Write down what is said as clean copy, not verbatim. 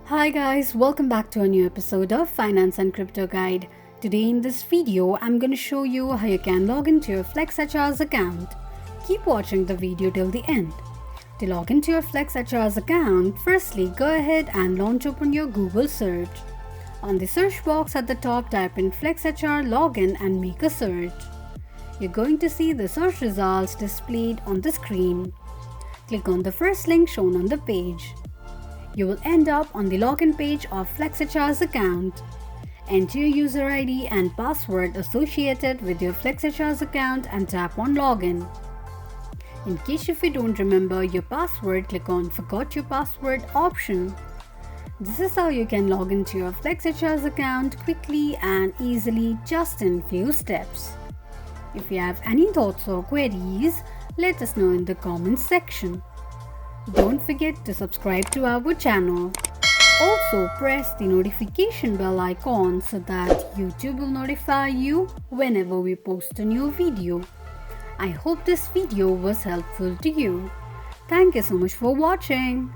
Hi guys, welcome back to a new episode of Finance and Crypto Guide. Today in this video, I'm going to show you how you can log into your FlexHR's account. Keep watching the video till the end. To log into your FlexHR's account, firstly go ahead and launch open your Google search. On the search box at the top, type in FlexHR login and make a search. You're going to see the search results displayed on the screen. Click on the first link shown on the page. You will end up on the login page of FlexHR's account. Enter your user ID and password associated with your FlexHR's account and tap on login. In case if you don't remember your password, click on Forgot Your Password option. This is how you can log into your FlexHR's account quickly and easily just in few steps. If you have any thoughts or queries, let us know in the comments section. Don't forget to subscribe to our channel. Also press the notification bell icon so that YouTube will notify you whenever we post a new video. I hope this video was helpful to you. Thank you so much for watching.